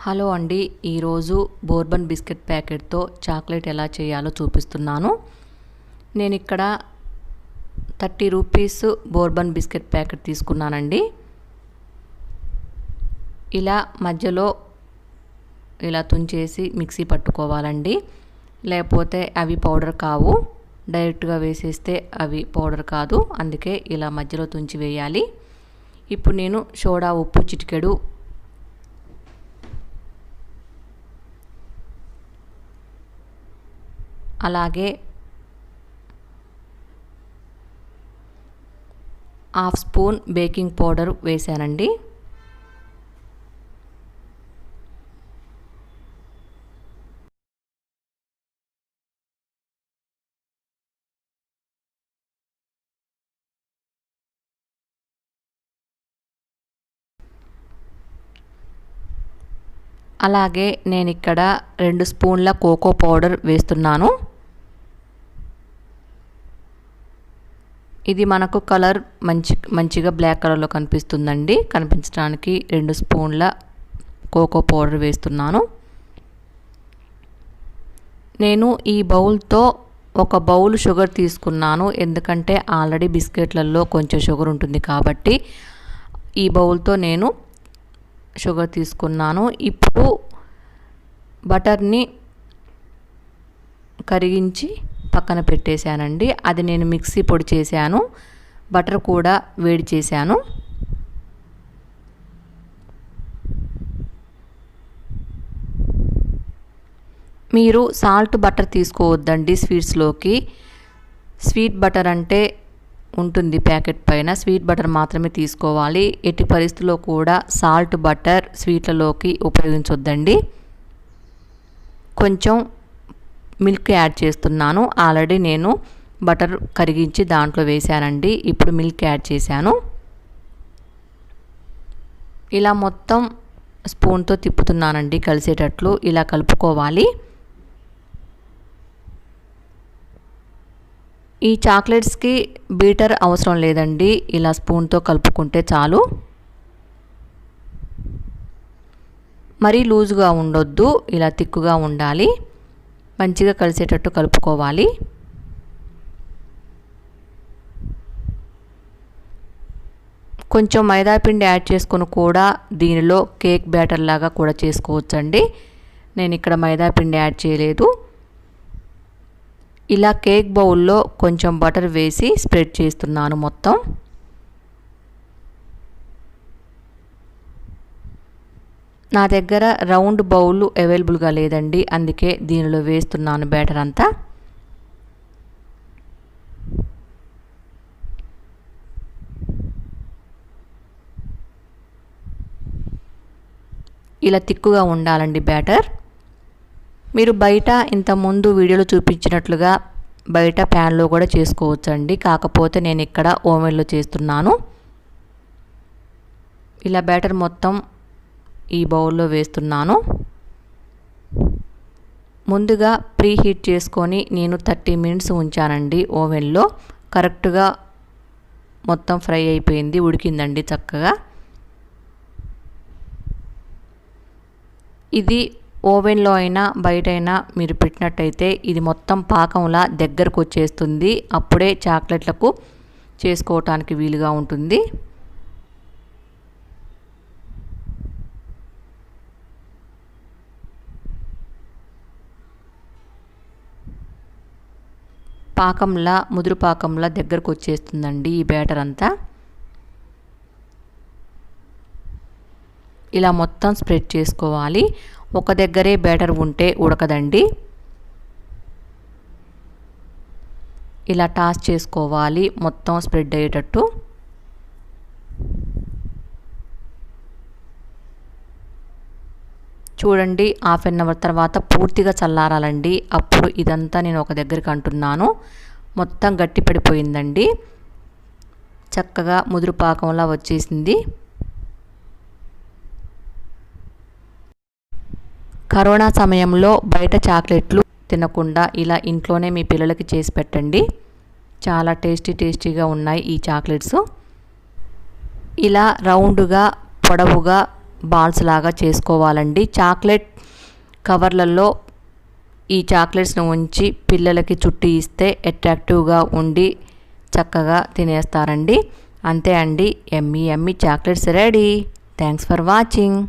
Hello అండి, ఈరోజు bourbon biscuit ప్యాకెట్తో chocolate ఎలా చేయాలో చూపిస్తున్నాను. నేను ఇక్కడ 30 రూపీస్ బోర్బన్ బిస్కెట్ ప్యాకెట్ తీసుకున్నానండి. ఇలా మధ్యలో ఇలా తుంచేసి మిక్సీ పట్టుకోవాలండి. లేకపోతే అవి పౌడర్ కావు, డైరెక్ట్గా వేసేస్తే అవి పౌడర్ కాదు. అందుకే ఇలా మధ్యలో తుంచి వేయాలి. ఇప్పుడు నేను సోడా ఉప్పు చిటికెడు, అలాగే హాఫ్ స్పూన్ బేకింగ్ పౌడర్ వేసానండి. అలాగే నేను ఇక్కడ 2 స్పూన్ల కోకో పౌడర్ వేస్తున్నాను. ఇది మనకు కలర్ మంచిగా బ్లాక్ కలర్లో కనిపిస్తుందండి. కనిపించడానికి 2 స్పూన్ల కోకో పౌడర్ వేస్తున్నాను. నేను ఈ బౌల్తో ఒక బౌల్ షుగర్ తీసుకున్నాను. ఎందుకంటే ఆల్రెడీ బిస్కెట్లలో కొంచెం షుగర్ ఉంటుంది కాబట్టి ఈ బౌల్తో నేను షుగర్ తీసుకున్నాను. ఇప్పుడు బటర్ని కరిగించి పక్కన పెట్టేశానండి. అది నేను మిక్సీ పొడి చేశాను. బటర్ కూడా వేడి చేశాను. మీరు సాల్ట్ బటర్ తీసుకోవద్దండి స్వీట్స్లోకి. స్వీట్ బటర్ అంటే ఉంటుంది ప్యాకెట్ పైన, స్వీట్ బటర్ మాత్రమే తీసుకోవాలి. ఎట్టి పరిస్థితుల్లో కూడా సాల్ట్ బటర్ స్వీట్లలోకి ఉపయోగించొద్దండి. కొంచెం మిల్క్ యాడ్ చేస్తున్నాను. ఆల్రెడీ నేను బటర్ కరిగించి దాంట్లో వేసానండి. ఇప్పుడు మిల్క్ యాడ్ చేశాను. ఇలా మొత్తం స్పూన్తో తిప్పుతున్నానండి కలిసేటట్లు. ఇలా కలుపుకోవాలి. ఈ చాక్లెట్స్కి బీటర్ అవసరం లేదండి. ఇలా స్పూన్తో కలుపుకుంటే చాలు. మరీ లూజుగా ఉండొద్దు, ఇలా తిక్కుగా ఉండాలి. మంచిగా కలిసేటట్టు కలుపుకోవాలి. కొంచెం మైదా పిండి యాడ్ చేసుకొని కూడా దీనిలో కేక్ బ్యాటర్ లాగా కూడా చేసుకోవచ్చండి. నేను ఇక్కడ మైదా పిండి యాడ్ చేయలేదు. ఇలా కేక్ బౌల్లో కొంచెం బటర్ వేసి స్ప్రెడ్ చేస్తున్నాను మొత్తం. నా దగ్గర రౌండ్ బౌల్ అవైలబుల్గా లేదండి, అందుకే దీనిలో వేస్తున్నాను బ్యాటర్ అంతా. ఇలా తిక్కుగా ఉండాలండి బ్యాటర్. మీరు బయట ఇంతకుముందు వీడియోలో చూపించినట్లుగా బయట ప్యాన్లో కూడా చేసుకోవచ్చండి. కాకపోతే నేను ఇక్కడ ఓవెన్లో చేస్తున్నాను. ఇలా బ్యాటర్ మొత్తం ఈ బౌల్లో వేస్తున్నాను. ముందుగా ప్రీ హీట్ చేసుకొని నేను 30 మినిట్స్ ఉంచానండి ఓవెన్లో. కరెక్ట్గా మొత్తం ఫ్రై అయిపోయింది, ఉడికిందండి చక్కగా. ఇది ఓవెన్లో అయినా బయట అయినా మీరు పెట్టినట్టయితే ఇది మొత్తం పాకంలా దగ్గరకు వచ్చేస్తుంది. అప్పుడే చాక్లెట్లకు చేసుకోవటానికి వీలుగా ఉంటుంది. పాకంలా, ముదురు పాకంలా దగ్గరకు వచ్చేస్తుందండి ఈ బ్యాటర్ అంతా. ఇలా మొత్తం స్ప్రెడ్ చేసుకోవాలి. ఒక దగ్గరే బ్యాటర్ ఉంటే ఉడకదండి. ఇలా టాస్ చేసుకోవాలి మొత్తం స్ప్రెడ్ అయ్యేటట్టు. చూడండి, హాఫ్ అన్ అవర్ తర్వాత పూర్తిగా చల్లారాలండి. అప్పుడు ఇదంతా నేను ఒక దగ్గరికి అంటున్నాను. మొత్తం గట్టి పడిపోయిందండి, చక్కగా ముదురు పాకంలా వచ్చేసింది. కరోనా సమయంలో బయట చాక్లెట్లు తినకుండా ఇలా ఇంట్లోనే మీ పిల్లలకి చేసి పెట్టండి. చాలా టేస్టీగా ఉన్నాయి ఈ చాక్లెట్స్. ఇలా రౌండ్గా పొడవుగా బాల్స్ లాగా చేసుకోవాలండి. చాక్లెట్ కవర్లలో ఈ చాక్లెట్స్ను ఉంచి పిల్లలకి చుట్టి ఇస్తే అట్రాక్టివ్గా ఉండి చక్కగా తినేస్తారండి. అంతే అండి, yummy yummy chocolates ready. Thanks for watching.